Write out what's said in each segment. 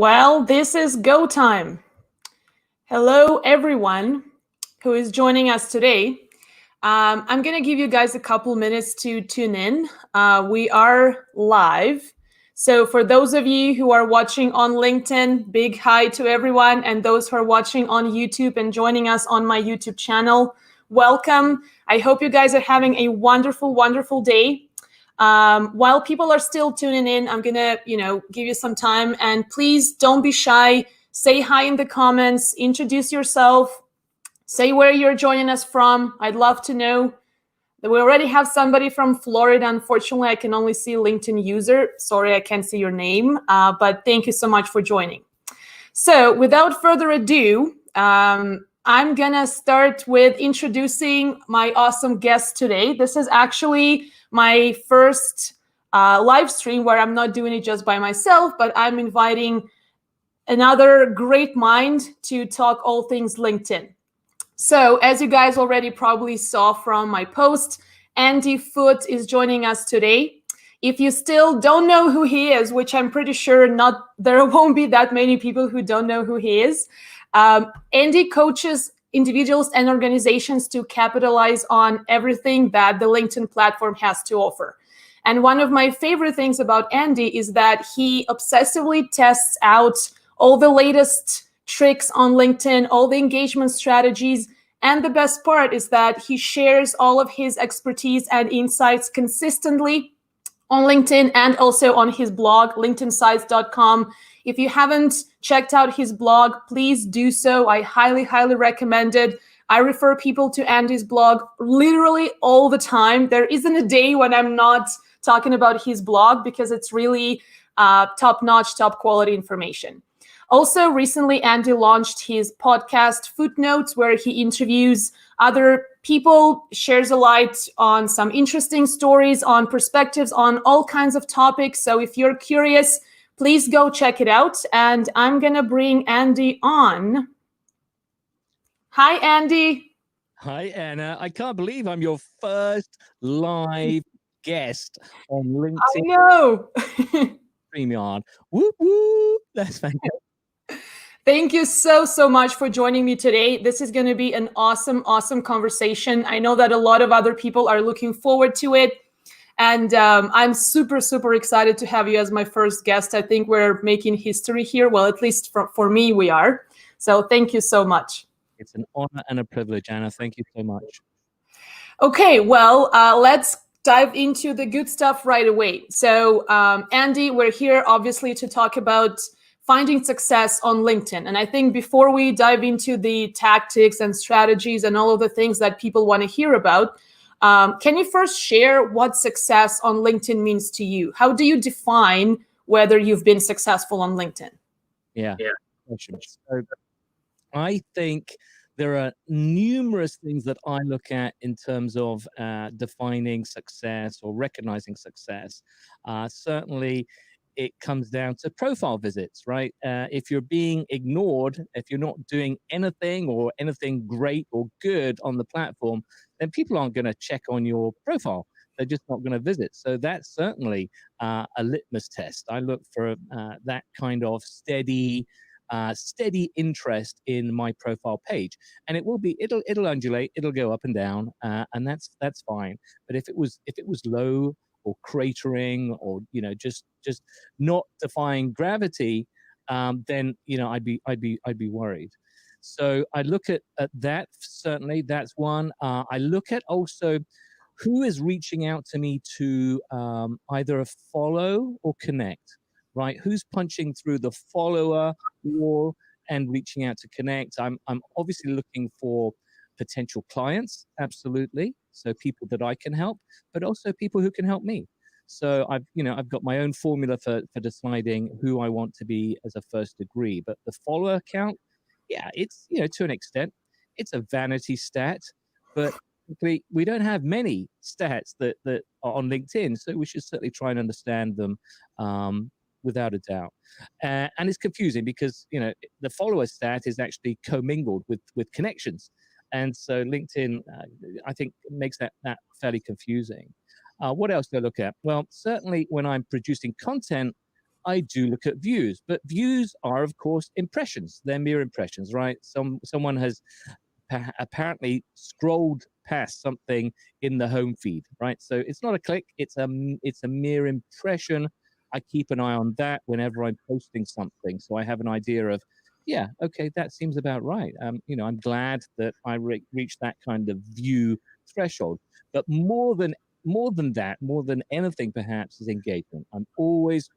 Well, this is go time. Hello, everyone who is joining us today. I'm going to give you guys a couple minutes to tune in. We are live. So, for those of you who are watching on LinkedIn, big hi to everyone. And those who are watching on YouTube and joining us on my YouTube channel, welcome. I hope you guys are having a wonderful, wonderful day. While people are still tuning in, I'm gonna, give you some time, and please don't be shy. Say hi in the comments, introduce yourself, say where you're joining us from. I'd love to know. We already have somebody from Florida. Unfortunately, I can only see LinkedIn user. Sorry, I can't see your name, but thank you so much for joining. So without further ado, I'm gonna start with introducing my awesome guest today. This is actually my first live stream where I'm not doing it just by myself, but I'm inviting another great mind to talk all things LinkedIn. So as you guys already probably saw from my post, Andy Foote is joining us today. If you still don't know who he is, which I'm pretty sure there won't be that many people who don't know who he is, Andy coaches individuals and organizations to capitalize on everything that the LinkedIn platform has to offer. And one of my favorite things about Andy is that he obsessively tests out all the latest tricks on LinkedIn, all the engagement strategies. And the best part is that he shares all of his expertise and insights consistently on LinkedIn and also on his blog, linkedinsights.com. If you haven't checked out his blog, please do so. I highly, highly recommend it. I refer people to Andy's blog literally all the time. There isn't a day when I'm not talking about his blog because it's really top-notch, top-quality information. Also, recently, Andy launched his podcast, Footnotes, where he interviews other people, shares a light on some interesting stories, on perspectives, on all kinds of topics. So if you're curious, please go check it out. And I'm going to bring Andy on. Hi, Andy. Hi, Anna. I can't believe I'm your first live guest on LinkedIn. I know. StreamYard. Whoop, whoop. That's fantastic. Thank you so much for joining me today. This is going to be an awesome conversation. I know that a lot of other people are looking forward to it. And I'm super excited to have you as my first guest. I think we're making history here. Well, at least for me, we are. So thank you so much. It's an honor and a privilege, Anna. Thank you so much. Okay, well, let's dive into the good stuff right away. So, Andy, we're here obviously to talk about finding success on LinkedIn. And I think before we dive into the tactics and strategies and all of the things that people want to hear about, can you first share what success on LinkedIn means to you? How do you define whether you've been successful on LinkedIn? Yeah. So I think there are numerous things that I look at in terms of defining success or recognizing success. Certainly, it comes down to profile visits, right? If you're being ignored, if you're not doing anything or anything great or good on the platform, then people aren't going to check on your profile. They're just not going to visit. So that's certainly a litmus test. I look for that kind of steady interest in my profile page, and it'll undulate, it'll go up and down, and that's fine. But if it was low or cratering or just not defying gravity, then I'd be worried. So I look at that. Certainly that's one. I look at also who is reaching out to me to either follow or connect, right? Who's punching through the follower wall and reaching out to connect? I'm obviously looking for potential clients, absolutely. So people that I can help, but also people who can help me. So I've got my own formula for deciding who I want to be as a first degree. But the follower count, yeah, it's to an extent, it's a vanity stat, but we don't have many stats that are on LinkedIn, so we should certainly try and understand them without a doubt. And it's confusing because the follower stat is actually commingled with connections, and so LinkedIn I think makes that fairly confusing. What else do I look at? Well, certainly when I'm producing content, I do look at views, but views are, of course, impressions. They're mere impressions, right? Someone has apparently scrolled past something in the home feed, right? So it's not a click; it's a mere impression. I keep an eye on that whenever I'm posting something, so I have an idea of, yeah, okay, that seems about right. I'm glad that I reached that kind of view threshold. But more than that, more than anything, perhaps, is engagement. I'm always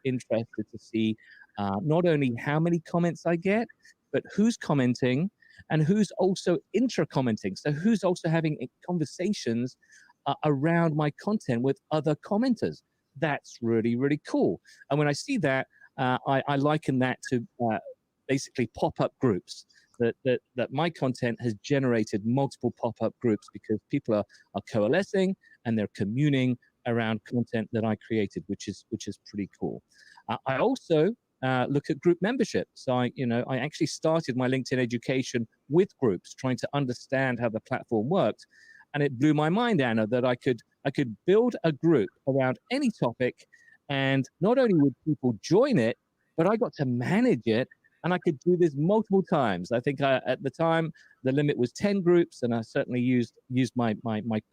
interested to see not only how many comments I get, but who's commenting and who's also intra-commenting. So who's also having conversations around my content with other commenters. That's really, really cool. And when I see that, I liken that to basically pop-up groups. That my content has generated multiple pop-up groups because people are coalescing and they're communing around content that I created, which is pretty cool. I also look at group membership. So I actually started my LinkedIn education with groups, trying to understand how the platform worked, and it blew my mind, Anna, that I could build a group around any topic, and not only would people join it, but I got to manage it, and I could do this multiple times. I think at the time the limit was 10 groups, and I certainly used my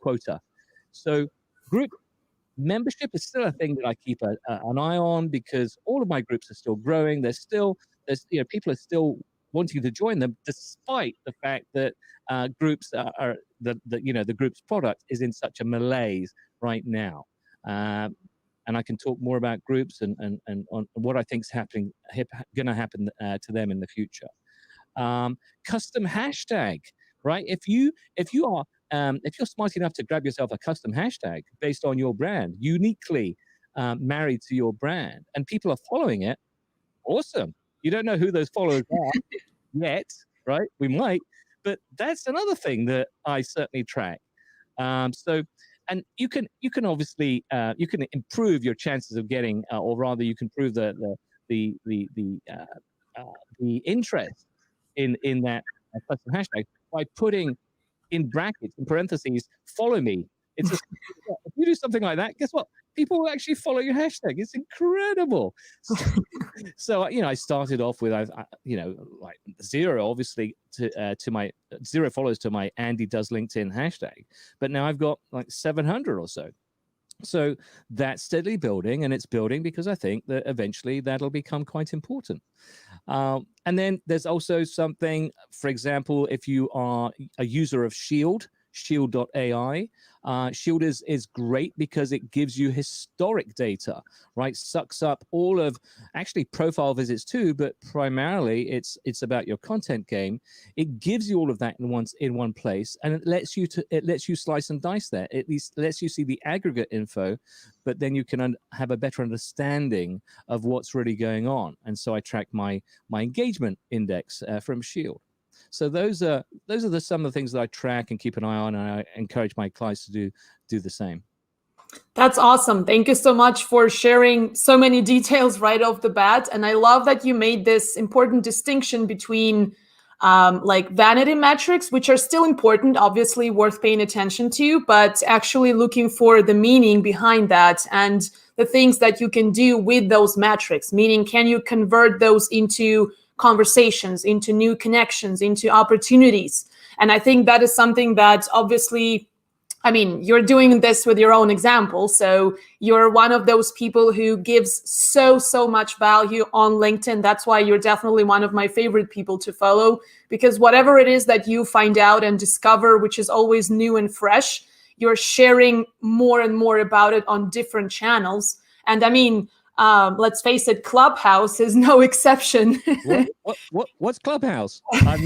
quota. So group membership is still a thing that I keep an eye on, because all of my groups are still growing. There's people are still wanting to join them, despite the fact that groups are the group's product is in such a malaise right now. And I can talk more about groups and on what I think is going to happen to them in the future. Custom hashtag, right? If you're smart enough to grab yourself a custom hashtag based on your brand, uniquely married to your brand, and people are following it, awesome. You don't know who those followers are yet, right? We might, but that's another thing that I certainly track. And you can obviously you can improve your chances of getting, or rather, you can improve the interest in that custom hashtag by putting in brackets, in parentheses, follow me. It's just, if you do something like that, guess what? People will actually follow your hashtag. It's incredible. So I started off with like 0, obviously, to my 0 followers to my Andy Does LinkedIn hashtag, but now I've got like 700 or so. So that's steadily building, and it's building because I think that eventually that'll become quite important. And then there's also something, for example, if you are a user of Shield.ai, Shield is great because it gives you historic data, right? Sucks up all of, actually, profile visits too, but primarily it's about your content game. It gives you all of that in one place, and it lets you slice and dice there. It lets you see the aggregate info, but then you can have a better understanding of what's really going on. And so I track my engagement index from Shield. So those are some of the things that I track and keep an eye on, and I encourage my clients to do the same. That's awesome. Thank you so much for sharing so many details right off the bat. And I love that you made this important distinction between like vanity metrics, which are still important, obviously worth paying attention to, but actually looking for the meaning behind that and the things that you can do with those metrics. Meaning, can you convert those into conversations, into new connections, into opportunities? And I think that is something that obviously, I mean, you're doing this with your own example. So you're one of those people who gives so much value on LinkedIn. That's why you're definitely one of my favorite people to follow, because whatever it is that you find out and discover, which is always new and fresh, you're sharing more and more about it on different channels. And I mean, let's face it, Clubhouse is no exception. What's Clubhouse? I've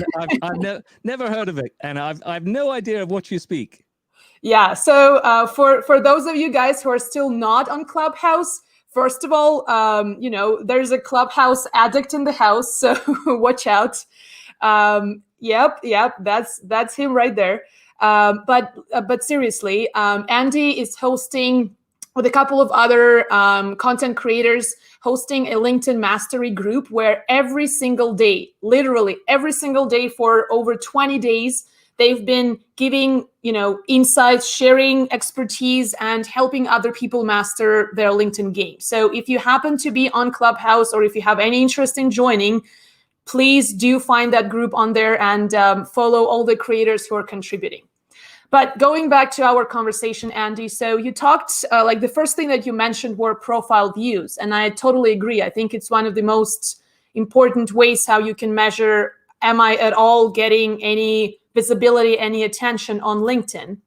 never heard of it, and I've no idea of what you speak. Yeah, so for those of you guys who are still not on Clubhouse, first of all, there's a Clubhouse addict in the house, so watch out. Yep, that's him right there. But seriously, Andy is hosting, with a couple of other content creators, hosting a LinkedIn mastery group where every single day, literally every single day for over 20 days, They've been giving, insights, sharing expertise, and helping other people master their LinkedIn game. So if you happen to be on Clubhouse, or if you have any interest in joining, please do find that group on there and follow all the creators who are contributing. But going back to our conversation, Andy, so you talked, like the first thing that you mentioned were profile views. And I totally agree. I think it's one of the most important ways how you can measure, am I at all getting any visibility, any attention on LinkedIn?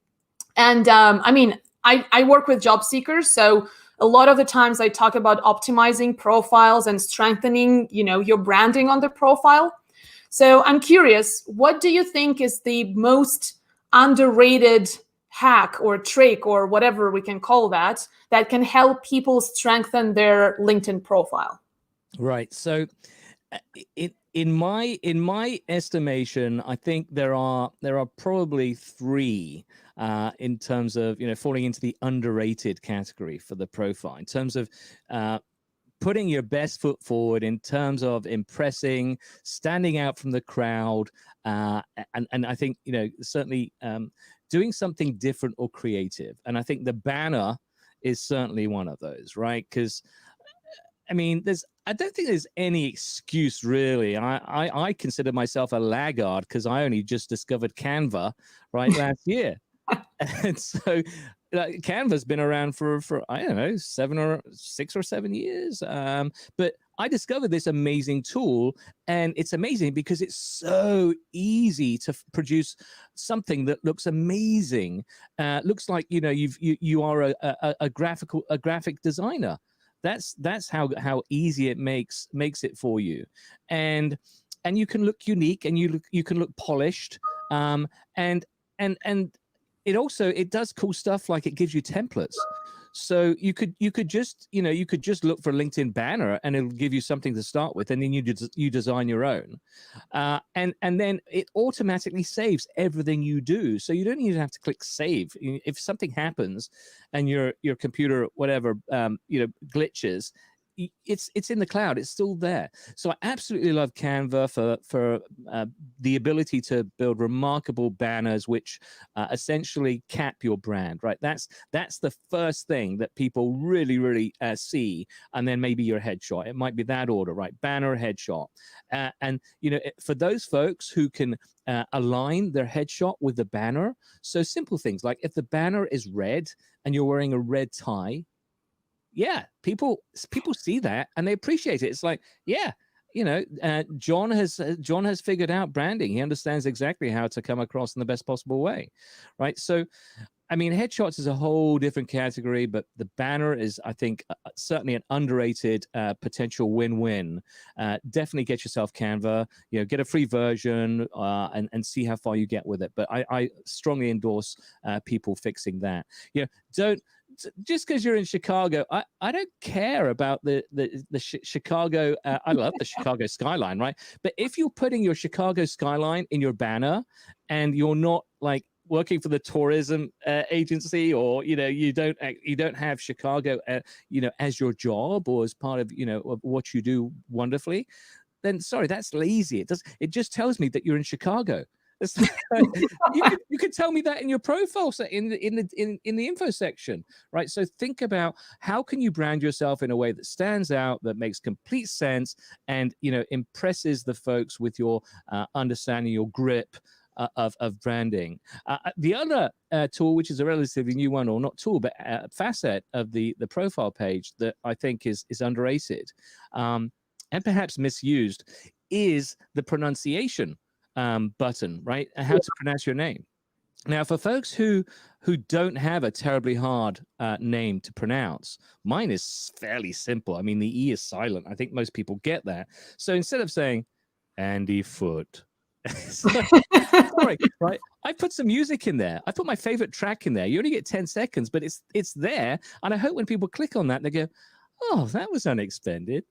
And I work with job seekers. So a lot of the times I talk about optimizing profiles and strengthening, your branding on the profile. So I'm curious, what do you think is the most underrated hack or trick or whatever we can call that can help people strengthen their LinkedIn profile? Right. So in my estimation, I think there are probably three in terms of falling into the underrated category for the profile, in terms of putting your best foot forward, in terms of impressing, standing out from the crowd, and I think certainly doing something different or creative. And I think the banner is certainly one of those, right? Because I mean, I don't think there's any excuse really. I consider myself a laggard because I only just discovered Canva last year. And so Canva's been around for I don't know 6 or 7 years, but I discovered this amazing tool, and it's amazing because it's so easy to produce something that looks amazing. Looks like you are a graphic designer. That's how easy it makes it for you, and you can look unique, and you can look polished, and it does cool stuff, like it gives you templates. So you could just look for a LinkedIn banner, and it'll give you something to start with, and then you design your own, and then it automatically saves everything you do. So you don't even have to click save. If something happens, and your computer glitches, it's in the cloud. It's still there. So I absolutely love Canva for the ability to build remarkable banners, which essentially cap your brand, right? That's the first thing that people really see, and then maybe your headshot. It might be that order, right? Banner, headshot, and for those folks who can align their headshot with the banner. So simple things like if the banner is red and you're wearing a red tie. Yeah, people see that and they appreciate it. It's like, yeah, John has figured out branding. He understands exactly how to come across in the best possible way, right? So, I mean, headshots is a whole different category, but the banner is, I think, certainly an underrated potential win-win. Definitely get yourself Canva, get a free version and see how far you get with it. But I strongly endorse people fixing that. Don't. Just because you're in Chicago, I don't care about the Chicago. I love the Chicago skyline, right? But if you're putting your Chicago skyline in your banner, and you're not like working for the tourism agency, or you don't have Chicago, as your job or as part of of what you do wonderfully, then sorry, that's lazy. It just tells me that you're in Chicago. You could tell me that in your profile in the info section, right? So think about how can you brand yourself in a way that stands out, that makes complete sense, and impresses the folks with your understanding, your grip of branding. The other tool, which is a relatively new one, or not tool, but facet of the profile page that I think is underrated and perhaps misused, is the pronunciation button, right? How to pronounce your name. Now, for folks who don't have a terribly hard name to pronounce, mine is fairly simple. I mean, the E is silent. I think most people get that. So instead of saying Andy Foote, sorry, right? I put some music in there. I put my favorite track in there. You only get 10 seconds, but it's there. And I hope when people click on that, they go, oh, that was unexpected.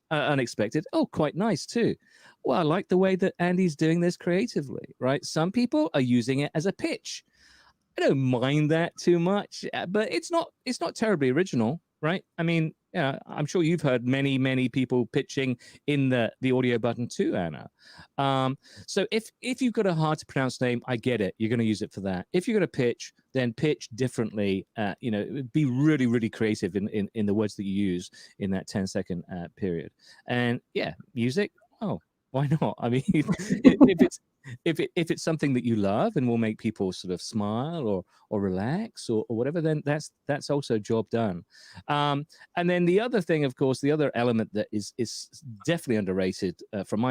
Oh, quite nice too. Well, I like the way that Andy's doing this creatively, right? Some people are using it as a pitch. I don't mind that too much, but it's not terribly original, right? I mean, yeah, I'm sure you've heard many people pitching in the audio button too, Anna. So if you've got a hard to pronounce name, I get it. You're going to use it for that. If you're going to pitch, then pitch differently. Be really creative in the words that you use in that 10-second period. And yeah, music. Oh, why not? I mean, if it's something that you love and will make people sort of smile or relax or whatever, then that's also job done. And then the other thing, of course, the other element that is definitely underrated from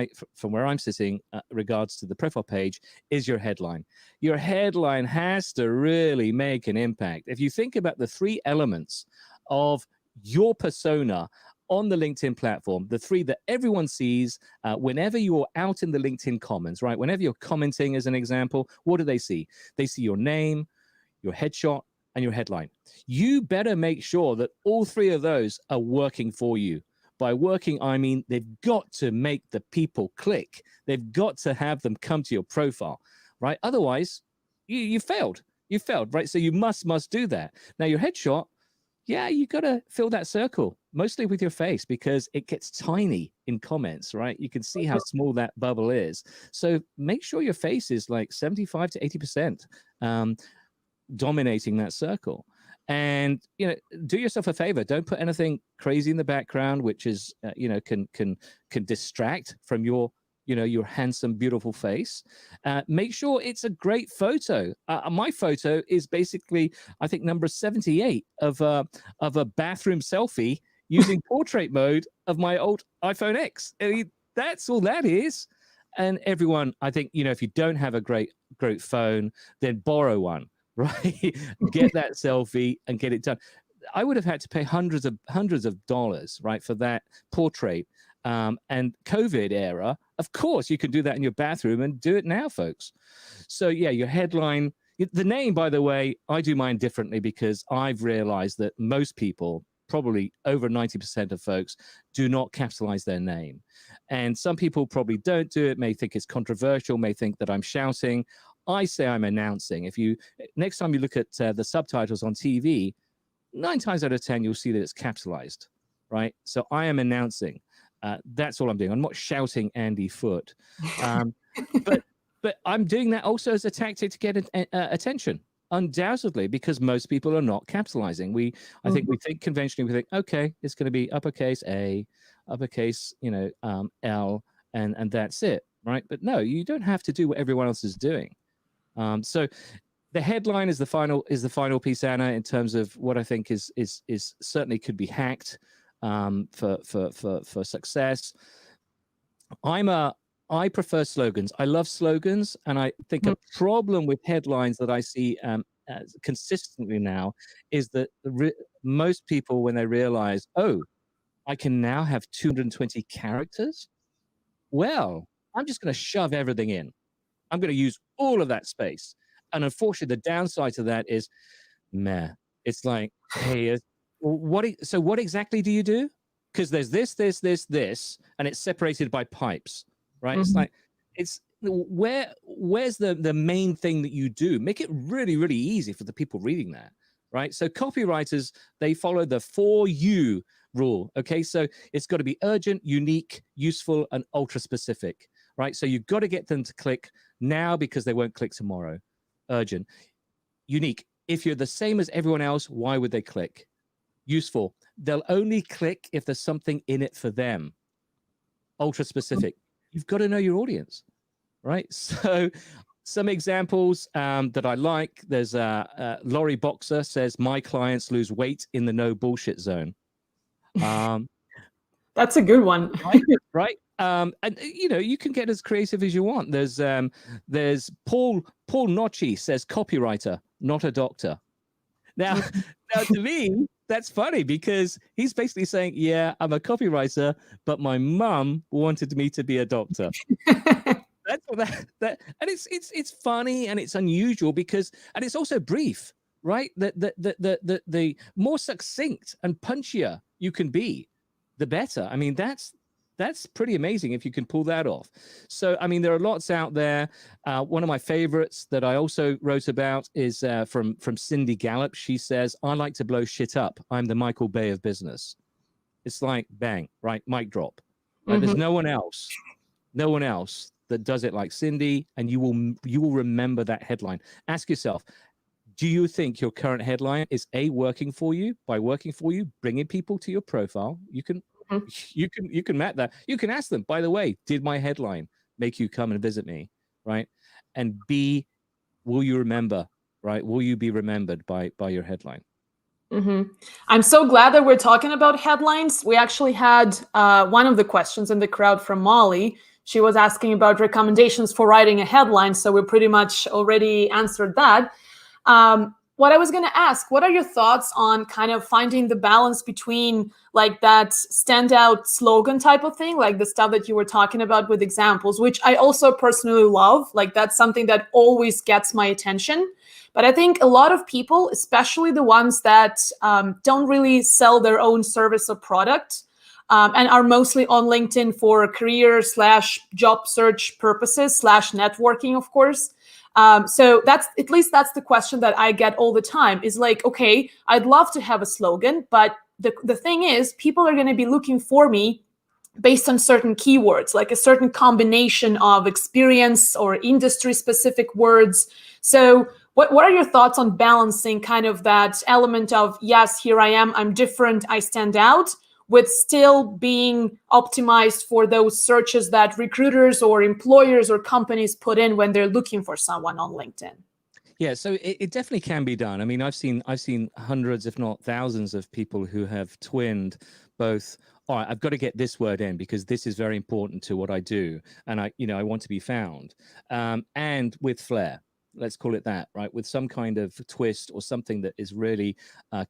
where I'm sitting regards to the profile page is your headline. Your headline has to really make an impact. If you think about the three elements of your persona on the LinkedIn platform, the three that everyone sees whenever you're out in the LinkedIn comments, right? Whenever you're commenting, as an example, what do they see? They see your name, your headshot, and your headline. You better make sure that all three of those are working for you. By working, I mean they've got to make the people click. They've got to have them come to your profile, right? Otherwise, you failed. You failed, right? So you must do that. Now, your headshot, yeah, you got to fill that circle, mostly with your face, because it gets tiny in comments, right? You can see how small that bubble is. So make sure your face is like 75 to 80% dominating that circle. And, do yourself a favor. Don't put anything crazy in the background, which is, can distract from your handsome, beautiful face. Make sure it's a great photo. My photo is basically, I think, number 78 of a bathroom selfie using portrait mode of my old iPhone X. I mean, that's all that is. And everyone, I think, if you don't have a great phone, then borrow one, right? Get that selfie and get it done. I would have had to pay hundreds of dollars, right, for that portrait. And COVID era, of course, you can do that in your bathroom, and do it now, folks. So yeah, your headline, the name, by the way, I do mine differently because I've realized that most people, probably over 90% of folks, do not capitalize their name. And some people probably don't do it, may think it's controversial, may think that I'm shouting. I say I'm announcing. Next time you look at the subtitles on TV, 9 times out of 10, you'll see that it's capitalized, right? So I am announcing. That's all I'm doing. I'm not shouting Andy Foote. But I'm doing that also as a tactic to get attention, undoubtedly, because most people are not capitalizing. I think we think conventionally, we think, okay, it's going to be uppercase A, uppercase, L, and that's it, right? But no, you don't have to do what everyone else is doing. So the headline is the final piece, Anna, in terms of what I think is certainly could be hacked for success. I prefer slogans. I love slogans, and I think a problem with headlines that I see consistently now is that most people, when they realize, oh, I can now have 220 characters, well, I'm just going to shove everything in. I'm going to use all of that space. And unfortunately, the downside to that is, meh. It's like, hey, what exactly do you do? Because there's this, and it's separated by pipes, right? It's like, where's the main thing that you do? Make it really easy for the people reading that, right? So copywriters, they follow the 4U rule, okay? So it's got to be urgent, unique, useful, and ultra specific, right? So you've got to get them to click now because they won't click tomorrow. Urgent. Unique. If you're the same as everyone else, why would they click? Useful. They'll only click if there's something in it for them. Ultra specific. You've got to know your audience, right? So some examples that I like. There's Laurie Boxer says, my clients lose weight in the no bullshit zone. That's a good one. Right. And you can get as creative as you want. There's Paul Nocci says, copywriter, not a doctor. Now to me, that's funny because he's basically saying, yeah, I'm a copywriter, but my mum wanted me to be a doctor. That's what that and it's funny and it's unusual and it's also brief, right? The more succinct and punchier you can be, the better. I mean, that's That's pretty amazing if you can pull that off. So, I mean, there are lots out there. One of my favorites that I also wrote about is from Cindy Gallup. She says, "I like to blow shit up. I'm the Michael Bay of business." It's like bang, right? Mic drop. Right? There's no one else that does it like Cindy, and you will remember that headline. Ask yourself, do you think your current headline is working for you? By working for you, bringing people to your profile, you can map that. You can ask them, by the way, did my headline make you come and visit me, right? And B, will you remember, right? Will you be remembered by your headline? I'm so glad that we're talking about headlines. We actually had one of the questions in the crowd from Molly. She was asking about recommendations for writing a headline, so we pretty much already answered that. What I was going to ask, what are your thoughts on kind of finding the balance between like that standout slogan type of thing, like the stuff that you were talking about with examples, which I also personally love. Like that's something that always gets my attention. But I think a lot of people, especially the ones that don't really sell their own service or product, and are mostly on LinkedIn for career/job search purposes /networking, of course. So that's the question that I get all the time is like, okay, I'd love to have a slogan, but the thing is, people are going to be looking for me based on certain keywords, like a certain combination of experience or industry specific words. So what are your thoughts on balancing kind of that element of, yes, here I am, I'm different, I stand out, with still being optimized for those searches that recruiters or employers or companies put in when they're looking for someone on LinkedIn? Yeah, so it definitely can be done. I mean, I've seen hundreds, if not thousands, of people who have twinned both. All right, I've got to get this word in because this is very important to what I do, and I want to be found. And with flair, let's call it that, right? With some kind of twist or something that is really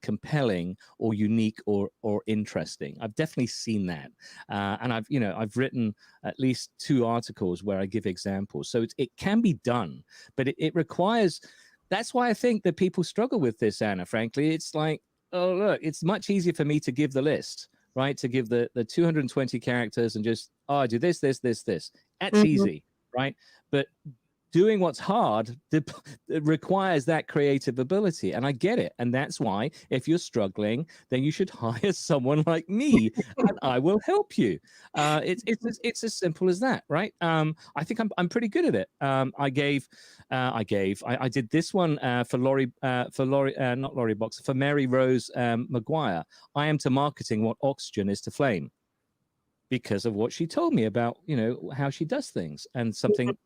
compelling or unique or interesting. I've definitely seen that, and I've written at least 2 articles where I give examples. So it can be done, but it requires. That's why I think that people struggle with this, Anna. Frankly, it's like, oh look, it's much easier for me to give the list, right? To give the 220 characters and just do this. That's easy, right? But doing what's hard it requires that creative ability, and I get it. And that's why if you're struggling, then you should hire someone like me, and I will help you. It's as simple as that, right? I think I'm pretty good at it. I did this one for Mary Rose Maguire. I am to marketing what oxygen is to flame, because of what she told me about how she does things, and something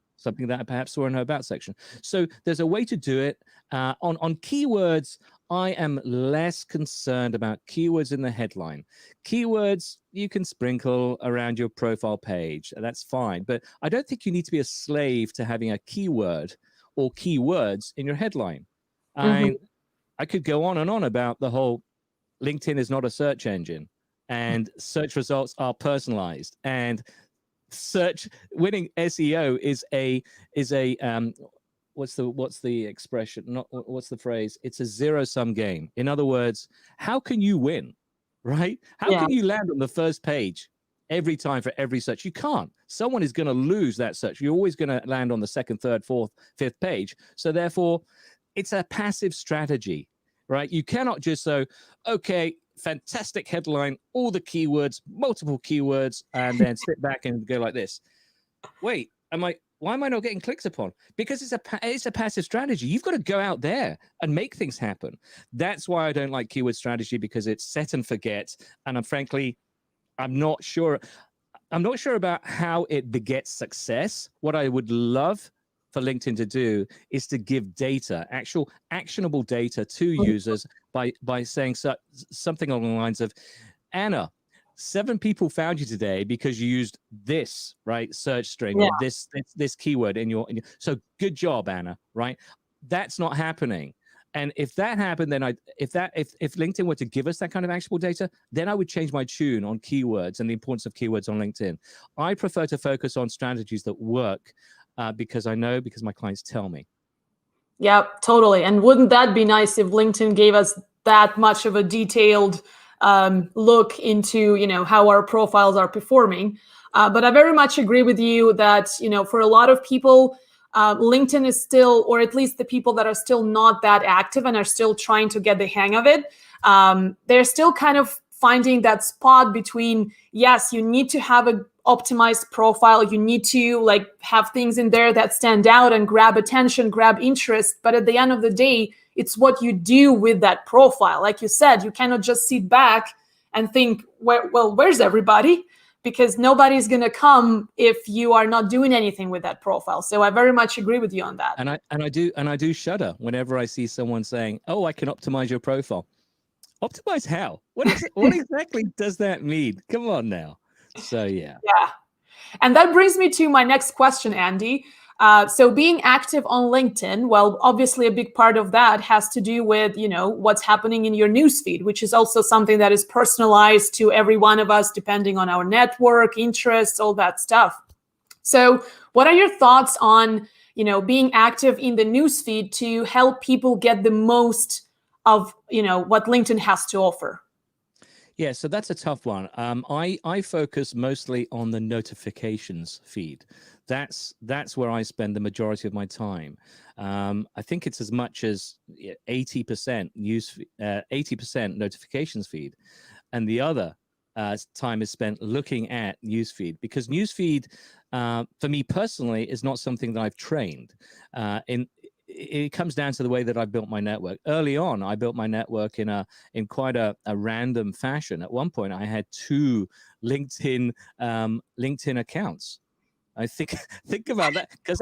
that I perhaps saw in her about section. So there's a way to do it. On keywords, I am less concerned about keywords in the headline. Keywords you can sprinkle around your profile page. That's fine. But I don't think you need to be a slave to having a keyword or keywords in your headline. I could go on and on about the whole LinkedIn is not a search engine, and search results are personalized, and winning SEO is a what's the expression? What's the phrase? It's a zero-sum game. In other words, how can you win, right? How can you land on the first page every time for every search? You can't. Someone is going to lose that search. You're always going to land on the second, third, fourth, fifth page. So therefore, it's a passive strategy, right? You cannot just say, okay, fantastic headline, all the keywords, multiple keywords, and then sit back and go like this. Wait, why am I not getting clicks upon? Because it's a passive strategy. You've got to go out there and make things happen. That's why I don't like keyword strategy, because it's set and forget. And I'm not sure about how it begets success. What I would love for LinkedIn to do is to give data, actual actionable data to users by saying something along the lines of, Anna, 7 people found you today because you used this, right, search string or this keyword in your. So good job, Anna, right? That's not happening. And if that happened, then if LinkedIn were to give us that kind of actionable data, then I would change my tune on keywords and the importance of keywords on LinkedIn. I prefer to focus on strategies that work because my clients tell me. Yeah, totally. And wouldn't that be nice if LinkedIn gave us that much of a detailed look into, how our profiles are performing. But I very much agree with you that, for a lot of people, LinkedIn is still, or at least the people that are still not that active and are still trying to get the hang of it, they're still kind of finding that spot between, yes, you need to have a optimized profile, you need to have things in there that stand out and grab attention, grab interest, but at the end of the day, it's what you do with that profile. Like you said, you cannot just sit back and think, where's everybody? Because nobody's going to come if you are not doing anything with that profile. So I very much agree with you on that. And I do shudder whenever I see someone saying, "Oh, I can optimize your profile." Optimize how? What exactly does that mean? Come on now. So yeah. Yeah. And that brings me to my next question, Andy. So being active on LinkedIn, well, obviously a big part of that has to do with, what's happening in your newsfeed, which is also something that is personalized to every one of us, depending on our network, interests, all that stuff. So what are your thoughts on, being active in the newsfeed to help people get the most of, what LinkedIn has to offer? Yeah, so that's a tough one. I focus mostly on the notifications feed. That's where I spend the majority of my time. I think it's as much as 80% 80% notifications feed, and the other time is spent looking at newsfeed, because newsfeed, for me personally, is not something that I've trained. It comes down to the way that I built my network. Early on, I built my network in quite a random fashion. At one point, I had 2 LinkedIn accounts. I think about that, because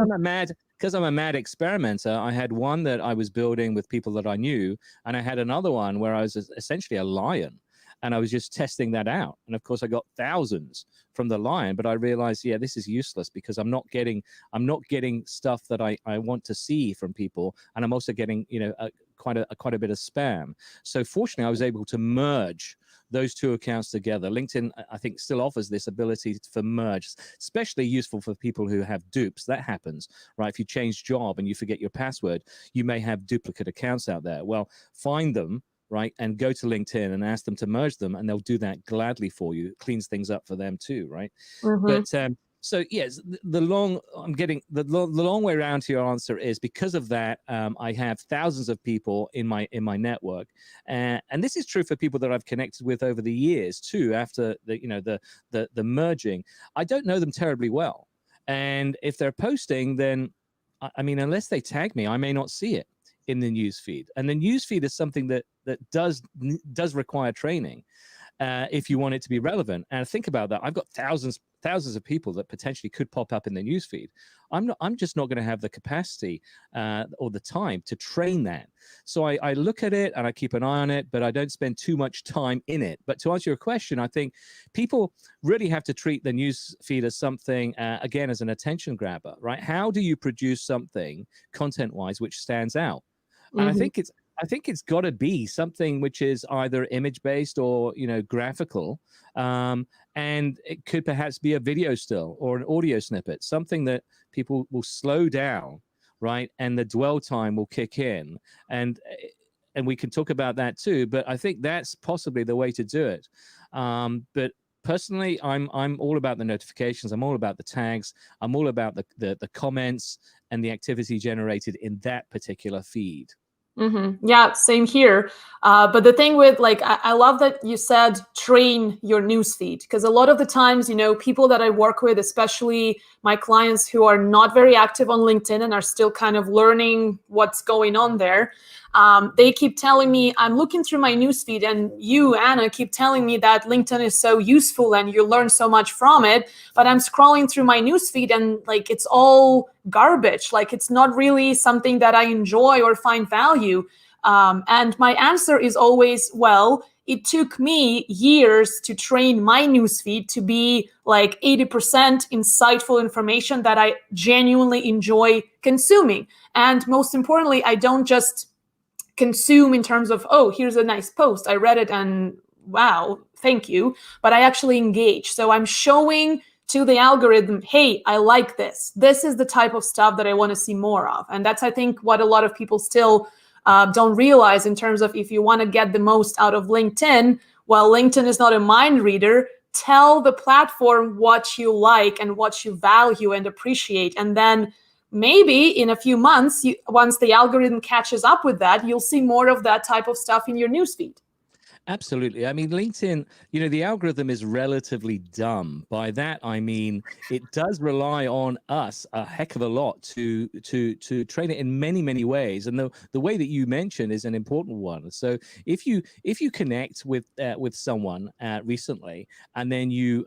I'm a mad experimenter. I had one that I was building with people that I knew, and I had another one where I was essentially a lion, and I was just testing that out. And of course, I got thousands from the lion, but I realized, yeah, this is useless, because I'm not getting stuff that I want to see from people, and I'm also getting quite a bit of spam. So fortunately, I was able to merge those 2 accounts together. LinkedIn, I think, still offers this ability for merge, especially useful for people who have dupes. That happens, right? If you change job and you forget your password, you may have duplicate accounts out there. Well, find them, right, and go to LinkedIn and ask them to merge them, and they'll do that gladly for you. It cleans things up for them too, right? Mm-hmm. But so yes, the long way around to your answer is, because of that, I have thousands of people in my network, and this is true for people that I've connected with over the years too. After the merging, I don't know them terribly well, and if they're posting, then I mean, unless they tag me, I may not see it in the newsfeed. And the newsfeed is something that does require training if you want it to be relevant. And think about that. I've got thousands of people that potentially could pop up in the newsfeed. I'm just not going to have the capacity or the time to train that. So I look at it and I keep an eye on it, but I don't spend too much time in it. But to answer your question, I think people really have to treat the newsfeed as something, again, as an attention grabber, right? How do you produce something content-wise which stands out? And Mm-hmm. I think it's got to be something which is either image-based or graphical, and it could perhaps be a video still or an audio snippet, something that people will slow down, right, and the dwell time will kick in, and we can talk about that too. But I think that's possibly the way to do it. But personally, I'm all about the notifications. I'm all about the tags. I'm all about the comments and the activity generated in that particular feed. Mm-hmm. Yeah, same here. But the thing with I love that you said train your newsfeed, because a lot of the times, people that I work with, especially my clients who are not very active on LinkedIn and are still kind of learning what's going on there, they keep telling me, I'm looking through my newsfeed, and you, Anna, keep telling me that LinkedIn is so useful and you learn so much from it. But I'm scrolling through my newsfeed and it's all garbage. It's not really something that I enjoy or find value. And my answer is always, well, it took me years to train my newsfeed to be 80% insightful information that I genuinely enjoy consuming. And most importantly, I don't just consume in terms of, oh, here's a nice post, I read it and wow, thank you, but I actually engage. So I'm showing to the algorithm, hey, I like this. This is the type of stuff that I want to see more of. And that's, I think, what a lot of people still don't realize in terms of, if you want to get the most out of LinkedIn, While LinkedIn is not a mind reader, tell the platform what you like and what you value and appreciate. And then maybe in a few months, once the algorithm catches up with that, you'll see more of that type of stuff in your newsfeed. Absolutely. I mean, LinkedIn, you know, the algorithm is relatively dumb. By that, I mean, it does rely on us a heck of a lot to train it in many, many ways. And the way that you mentioned is an important one. So if you connect with someone recently, and then you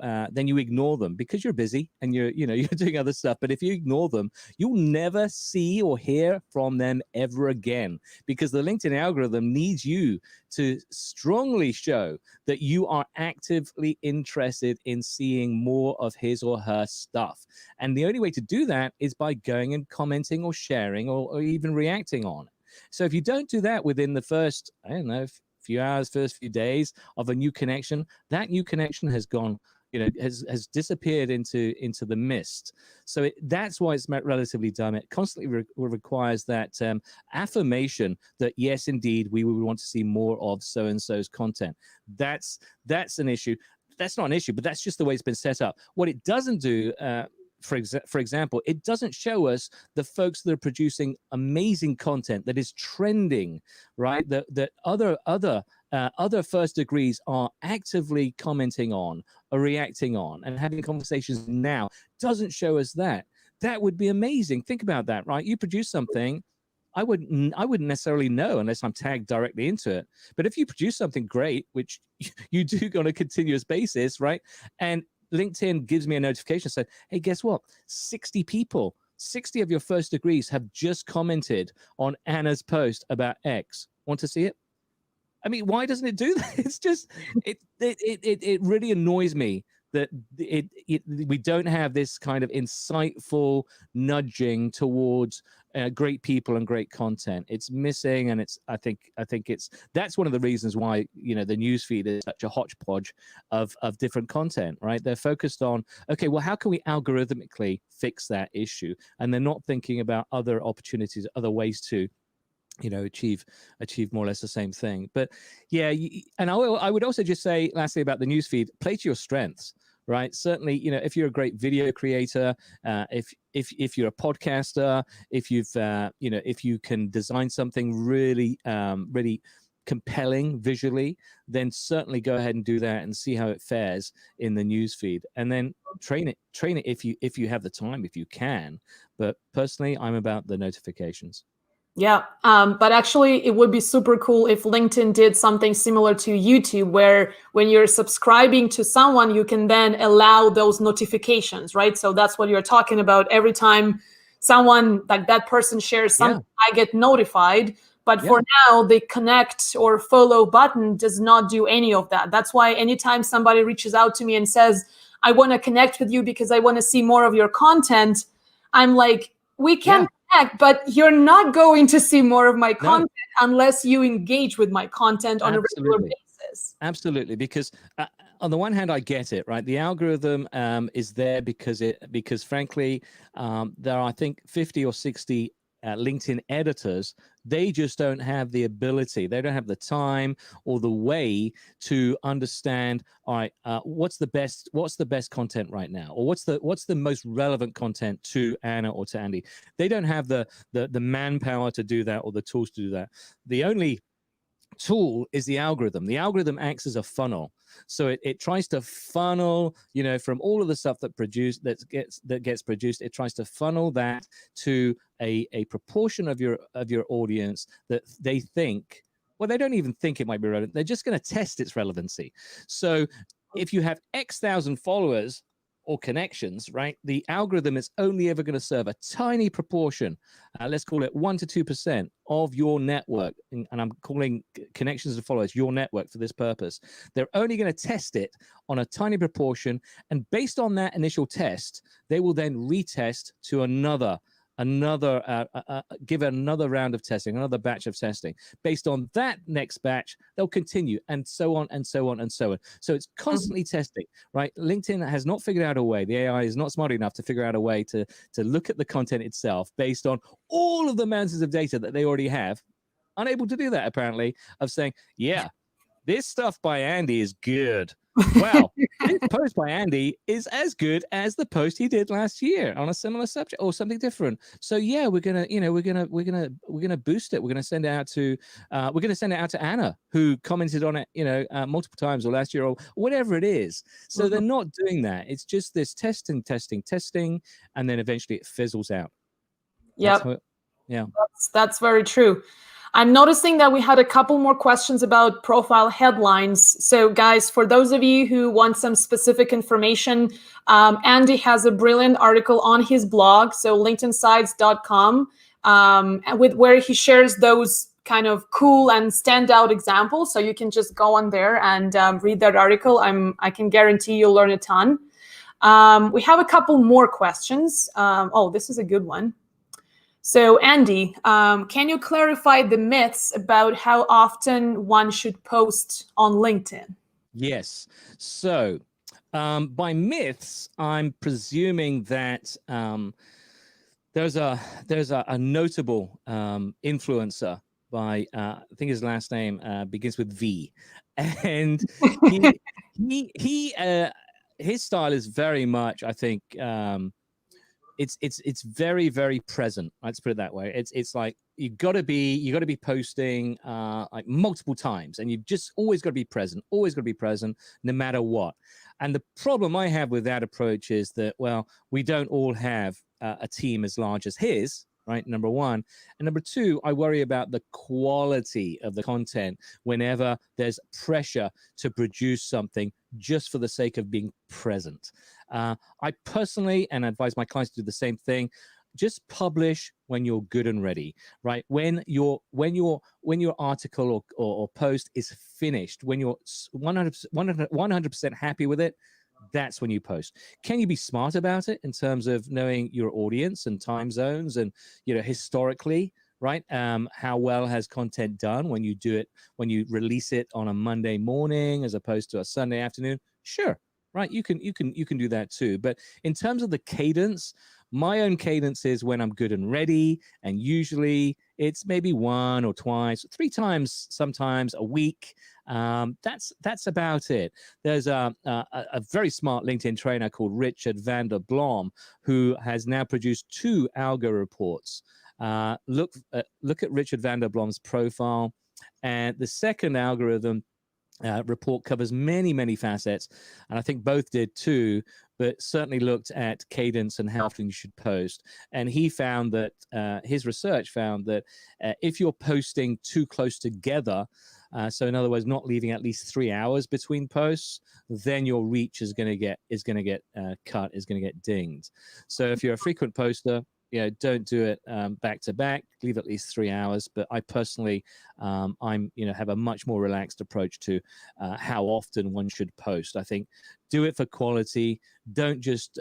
ignore them because you're busy and you're doing other stuff, but if you ignore them, you'll never see or hear from them ever again, because the LinkedIn algorithm needs you to strongly show that you are actively interested in seeing more of his or her stuff. And the only way to do that is by going and commenting or sharing or even reacting on it. So if you don't do that within the first, I don't know, few hours, first few days of a new connection, that new connection has gone, has disappeared into the mist. So that's why it's relatively dumb. It constantly requires that affirmation that yes, indeed, we would want to see more of so and so's content. That's an issue. That's not an issue, but that's just the way it's been set up. What it doesn't do, for example, it doesn't show us the folks that are producing amazing content that is trending, right? That other first degrees are actively commenting on or reacting on and having conversations now. Doesn't show us that. That would be amazing. Think about that, right? You produce something, I wouldn't necessarily know unless I'm tagged directly into it. But if you produce something great, which you do on a continuous basis, right? And LinkedIn gives me a notification saying, hey, guess what? 60 people, 60 of your first degrees have just commented on Anna's post about X. Want to see it? I mean, why doesn't it do that? It's just, it really annoys me that we don't have this kind of insightful nudging towards great people and great content. It's missing, and I think that's one of the reasons why the newsfeed is such a hodgepodge of different content. Right? They're focused on, okay, well, how can we algorithmically fix that issue, and they're not thinking about other opportunities, other ways to achieve more or less the same thing. But yeah, and I would also just say lastly about the newsfeed, play to your strengths, right? Certainly, if you're a great video creator, if you're a podcaster, if if you can design something really really compelling visually, then certainly go ahead and do that and see how it fares in the newsfeed, and then train it if you have the time, if you can. But personally, I'm about the notifications. Yeah, but actually it would be super cool if LinkedIn did something similar to YouTube, where when you're subscribing to someone, you can then allow those notifications, right? So that's what you're talking about. Every time someone, like that person, shares something, I get notified. But for now, the connect or follow button does not do any of that. That's why anytime somebody reaches out to me and says, I want to connect with you because I want to see more of your content, I'm like, we can connect, but you're not going to see more of my content unless you engage with my content on a regular basis. Absolutely, because on the one hand, I get it, right? The algorithm is there because frankly, there are, I think, 50 or 60 LinkedIn editors. They just don't have the ability, they don't have the time or the way to understand, all right, what's the best content right now, or what's the most relevant content to Anna or to Andy. They don't have the manpower to do that or the tools to do that. The only tool is the algorithm. The algorithm acts as a funnel, so it tries to funnel, from all of the stuff that gets produced. It tries to funnel that to a proportion of your audience that they think, well, they don't even think it might be relevant. They're just going to test its relevancy. So if you have X thousand followers or connections, right, the algorithm is only ever going to serve a tiny proportion, let's call it 1 to 2% of your network, and I'm calling connections and followers your network for this purpose. They're only going to test it on a tiny proportion, and based on that initial test, they will then retest to give another round of testing, another batch of testing. Based on that next batch, they'll continue, and so on and so on and so on. So it's constantly testing, right? LinkedIn has not figured out a way. The AI is not smart enough to figure out a way to look at the content itself based on all of the mountains of data that they already have. Unable to do that, apparently, of saying, yeah, this stuff by Andy is good. Well, this post by Andy is as good as the post he did last year on a similar subject or something different. So yeah, we're gonna boost it. We're gonna send it out to Anna, who commented on it, multiple times, or last year, or whatever it is. So they're not doing that. It's just this testing, and then eventually it fizzles out. Yep. Yeah, that's very true. I'm noticing that we had a couple more questions about profile headlines. So guys, for those of you who want some specific information, Andy has a brilliant article on his blog, so linkedinsides.com, with where he shares those kind of cool and standout examples. So you can just go on there and read that article. I can guarantee you'll learn a ton. We have a couple more questions. This is a good one. So Andy, can you clarify the myths about how often one should post on LinkedIn? Yes. So by myths, I'm presuming that there's a notable influencer by I think his last name begins with V, and he his style is very much, I think. It's very, very present. Let's put it that way. It's like you got to be posting like multiple times, and you've just always got to be present, no matter what. And the problem I have with that approach is that, well, we don't all have a team as large as his, right? Number one. And number two, I worry about the quality of the content whenever there's pressure to produce something just for the sake of being present. I personally, and advise my clients to do the same thing, just publish when you're good and ready, right? When your article or post is finished, when you're 100% happy with it, that's when you post. Can you be smart about it in terms of knowing your audience and time zones and, historically, right? How well has content done when you do it, when you release it on a Monday morning as opposed to a Sunday afternoon? Sure. Right, you can do that too. But in terms of the cadence, my own cadence is when I'm good and ready, and usually it's maybe 1 or twice, 3 times, sometimes a week. That's about it. There's a very smart LinkedIn trainer called Richard van der Blom, who has now produced 2 algo reports. Look at Richard van der Blom's profile, and the second algorithm report covers many facets, and I think both did too, but certainly looked at cadence and how often you should post. And he found that his research found that if you're posting too close together, so in other words, not leaving at least 3 hours between posts, then your reach is going to get cut, is going to get dinged. So if you're a frequent poster, don't do it back to back. Leave at least 3 hours. But I personally, have a much more relaxed approach to how often one should post. I think do it for quality. Don't just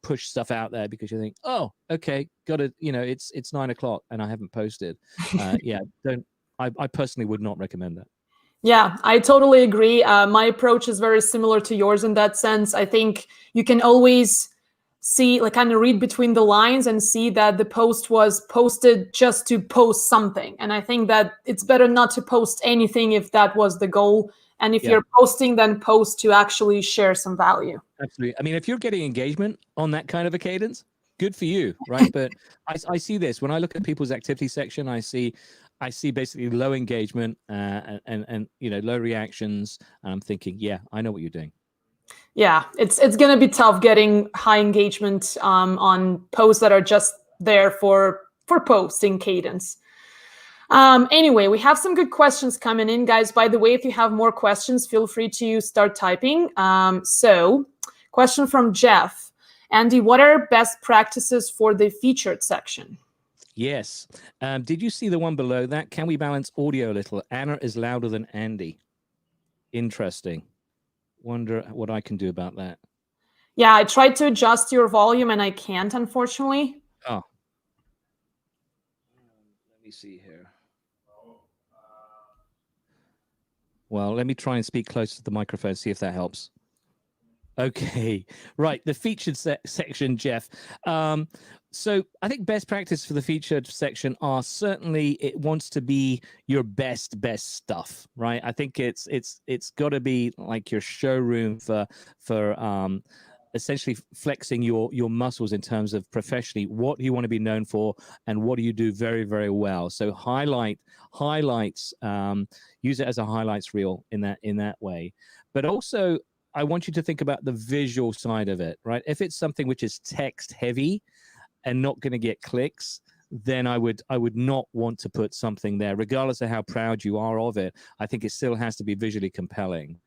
push stuff out there because you think, oh, okay, got it. It's 9 o'clock and I haven't posted. I personally would not recommend that. Yeah, I totally agree. My approach is very similar to yours in that sense. I think you can always see, like, kind of read between the lines and see that the post was posted just to post something. And I think that it's better not to post anything if that was the goal. And if you're posting, then post to actually share some value. Absolutely. I mean, if you're getting engagement on that kind of a cadence, good for you, right? But I see this when I look at people's activity section. I see basically low engagement and low reactions. And I'm thinking, yeah, I know what you're doing. Yeah, it's going to be tough getting high engagement on posts that are just there for posting cadence. Anyway, we have some good questions coming in, guys. By the way, if you have more questions, feel free to start typing. So, question from Jeff. Andy, what are best practices for the featured section? Yes. Did you see the one below that? Can we balance audio a little? Anna is louder than Andy. Interesting. Wonder what I can do about that. Yeah, I tried to adjust your volume and I can't, unfortunately. Oh. Let me see here. Well, let me try and speak close to the microphone, see if that helps. Okay, right. The featured section, Jeff. So I think best practice for the featured section are certainly it wants to be your best stuff, right? I think it's got to be like your showroom for essentially flexing your muscles in terms of professionally what you want to be known for and what do you do very well. So highlights, use it as a highlights reel in that way. But also I want you to think about the visual side of it, right? If it's something which is text heavy and not going to get clicks, then I would not want to put something there, regardless of how proud you are of it. I think it still has to be visually compelling.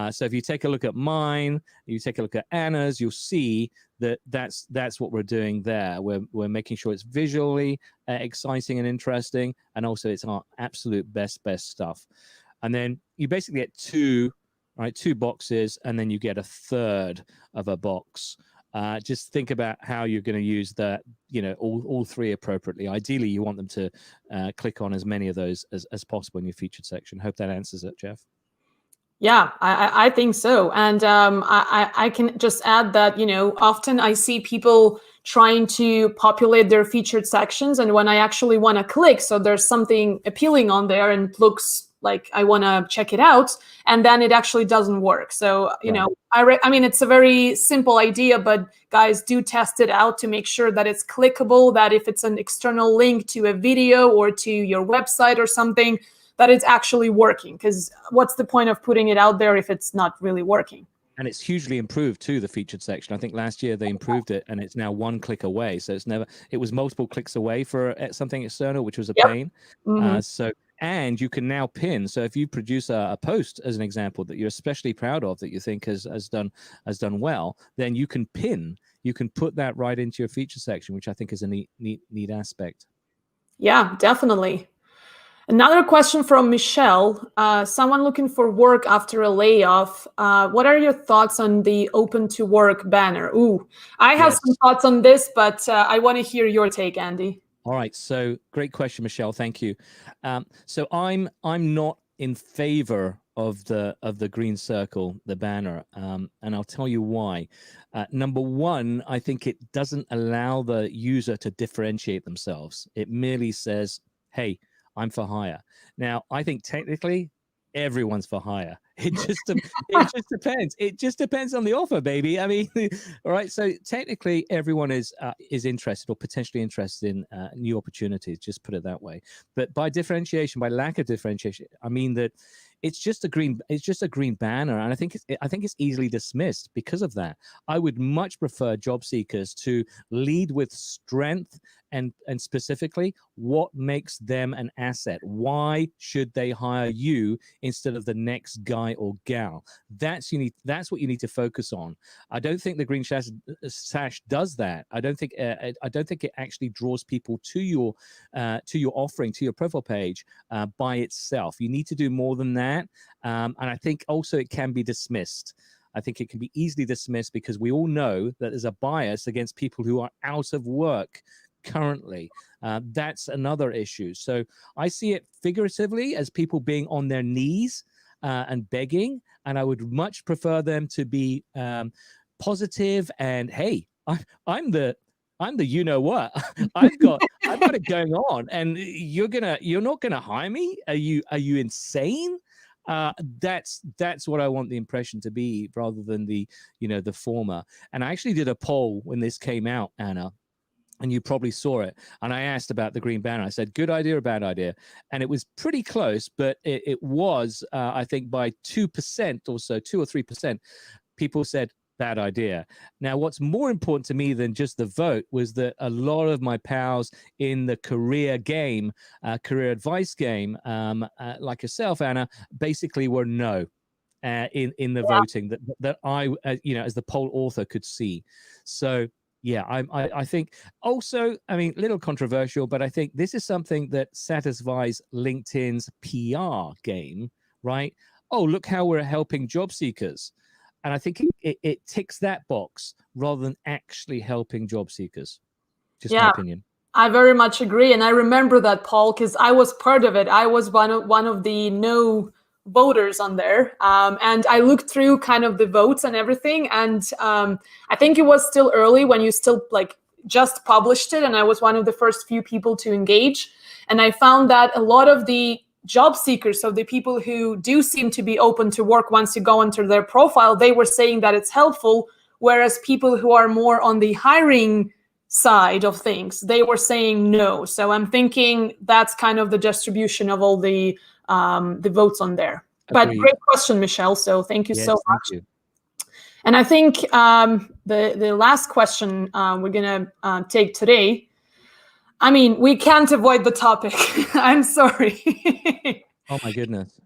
So if you take a look at mine, you take a look at Anna's, you'll see that that's what we're doing there. We're making sure it's visually exciting and interesting, and also it's our absolute best stuff. And then you basically get two boxes, and then you get a third of a box. Just think about how you're going to use that, all three appropriately. Ideally, you want them to click on as many of those as possible in your featured section. Hope that answers it, Jeff. Yeah, I think so. And I can just add that, often I see people trying to populate their featured sections. And when I actually want to click, so there's something appealing on there and looks like I want to check it out, and then it actually doesn't work. So, I mean, it's a very simple idea, but guys, do test it out to make sure that it's clickable, that if it's an external link to a video or to your website or something, that it's actually working. Because what's the point of putting it out there if it's not really working? And it's hugely improved too, the featured section. I think last year they improved it, and it's now one click away. So it was multiple clicks away for something external, which was a pain. Mm-hmm. And you can now pin. So if you produce a post, as an example, that you're especially proud of, that you think has done well, then you can pin. You can put that right into your feature section, which I think is a neat aspect. Yeah, definitely. Another question from Michelle, someone looking for work after a layoff. What are your thoughts on the open to work banner? Ooh, I have some thoughts on this, but I want to hear your take, Andy. All right. So great question, Michelle. Thank you. So I'm not in favor of the green circle, the banner, and I'll tell you why. Number one, I think it doesn't allow the user to differentiate themselves. It merely says, "Hey, I'm for hire." Now, I think technically everyone's for hire. It just depends. It just depends on the offer, baby. I mean, all right. So technically, everyone is interested or potentially interested in new opportunities. Just put it that way. But by differentiation, by lack of differentiation, I mean that it's just a green banner, and I think it's easily dismissed because of that. I would much prefer job seekers to lead with strength and specifically what makes them an asset. Why should they hire you instead of the next guy or gal? That's what you need to focus on. I don't think the green sash does that. I don't think it actually draws people to your offering, to your profile page by itself. You need to do more than that. And I think also it can be dismissed. I think it can be easily dismissed because we all know that there's a bias against people who are out of work currently. That's another issue. So I see it figuratively as people being on their knees and begging, and I would much prefer them to be positive and, hey, I'm the you know what. I've got it going on, and you're not gonna hire me. Are you insane? That's what I want the impression to be, rather than the former. And I actually did a poll when this came out, Anna, and you probably saw it. And I asked about the green banner. I said, good idea or bad idea? And it was pretty close, but it was, I think, by 2% or so, 2 or 3%, people said bad idea. Now, what's more important to me than just the vote was that a lot of my pals in the career game, career advice game, like yourself, Anna, basically were no. In the voting that I, as the poll author, could see. So yeah, I think also, I mean, a little controversial, but I think this is something that satisfies LinkedIn's PR game, right? Oh, look how we're helping job seekers. And I think it ticks that box rather than actually helping job seekers. Just my opinion. I very much agree. And I remember that, Paul, because I was part of it. I was one of the no voters on there. And I looked through kind of the votes and everything. And I think it was still early when you still just published it, and I was one of the first few people to engage. And I found that a lot of the job seekers, so the people who do seem to be open to work once you go into their profile, they were saying that it's helpful, whereas people who are more on the hiring side of things, they were saying no. So I'm thinking that's kind of the distribution of all the votes on there. But Agreed. great question, Michelle. So thank you Yes, so much. thank you. And I think the last question we're gonna take today. I mean, we can't avoid the topic. I'm sorry. Oh my goodness.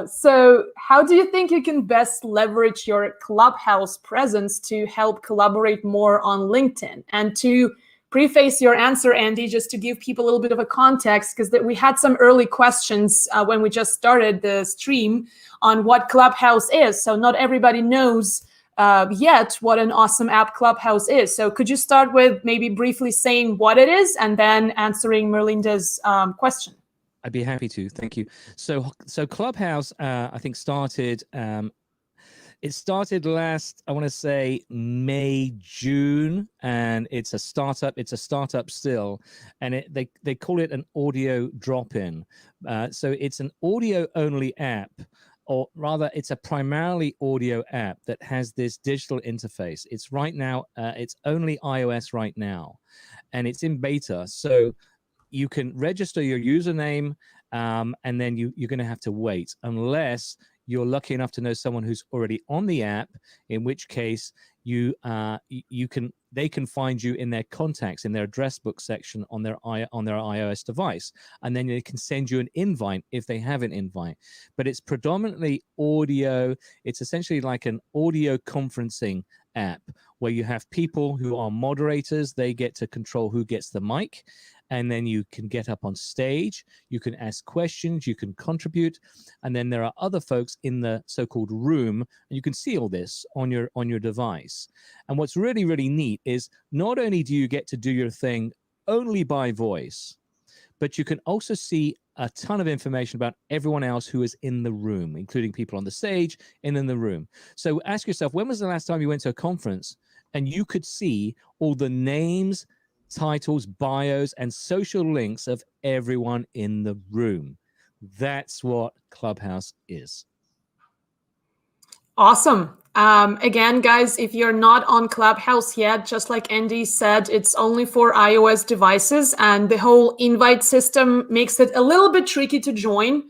So how do you think you can best leverage your Clubhouse presence to help collaborate more on LinkedIn? And to preface your answer, Andy, just to give people a little bit of a context, because we had some early questions when we just started the stream on what Clubhouse is. So not everybody knows yet what an awesome app Clubhouse is. So could you start with maybe briefly saying what it is and then answering Merlinda's question? I'd be happy to. Thank you. So Clubhouse, I think started. It started last, I want to say May, June, and it's a startup. It's a startup still, and they call it an audio drop-in. So it's an audio-only app, or rather, it's a primarily audio app that has this digital interface. It's right now, it's only iOS right now, and it's in beta. So you can register your username, and then you're going to have to wait unless you're lucky enough to know someone who's already on the app, in which case they can find you in their contacts, in their address book section on their iOS device, and then they can send you an invite if they have an invite. But it's predominantly audio. It's essentially like an audio conferencing app where you have people who are moderators. They get to control who gets the mic, and then you can get up on stage, you can ask questions, you can contribute, and then there are other folks in the so-called room, and you can see all this on your device. And what's really, really neat is not only do you get to do your thing only by voice, but you can also see a ton of information about everyone else who is in the room, including people on the stage and in the room. So ask yourself, when was the last time you went to a conference and you could see all the names, titles, bios, and social links of everyone in the room? That's what Clubhouse is. Awesome. Again, guys, if you're not on Clubhouse yet, just like Andy said, it's only for iOS devices, and the whole invite system makes it a little bit tricky to join.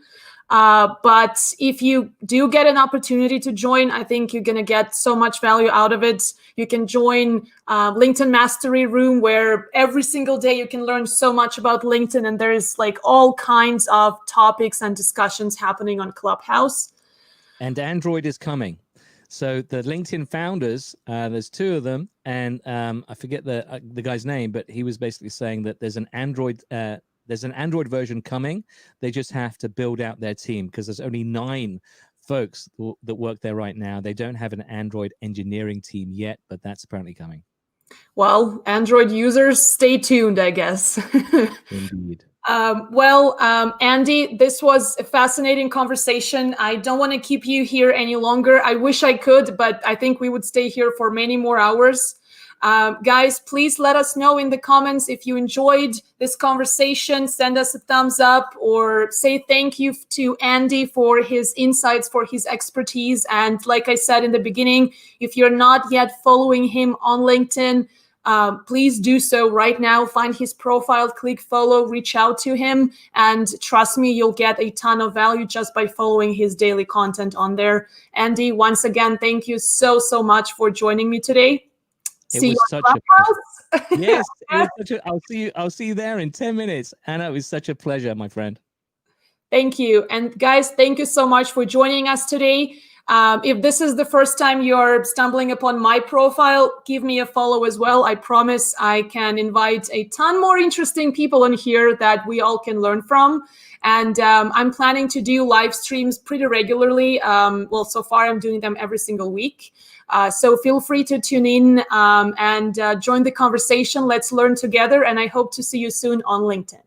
But if you do get an opportunity to join, I think you're going to get so much value out of it. You can join LinkedIn Mastery Room, where every single day you can learn so much about LinkedIn, and there's like all kinds of topics and discussions happening on Clubhouse. And Android is coming. So the LinkedIn founders, there's two of them, and I forget the guy's name, but he was basically saying that there's an Android version coming. They just have to build out their team because there's only 9 folks that work there right now. They don't have an Android engineering team yet, but that's apparently coming. Well, Android users, stay tuned, I guess. Indeed. Andy, this was a fascinating conversation. I don't want to keep you here any longer. I wish I could, but I think we would stay here for many more hours. Guys, please let us know in the comments if you enjoyed this conversation. Send us a thumbs up or say thank you to Andy for his insights, for his expertise. And like I said in the beginning, if you're not yet following him on LinkedIn, please do so right now. Find his profile, click follow, reach out to him, and trust me, you'll get a ton of value just by following his daily content on there. Andy, once again, thank you so much for joining me today. It was such a pleasure. Yes, it was such a, I'll see you there in 10 minutes. Anna, it was such a pleasure, my friend. Thank you. And guys, thank you so much for joining us today. If this is the first time you're stumbling upon my profile, give me a follow as well. I promise I can invite a ton more interesting people on here that we all can learn from. And I'm planning to do live streams pretty regularly. Well, so far I'm doing them every single week. So feel free to tune in and join the conversation. Let's learn together. And I hope to see you soon on LinkedIn.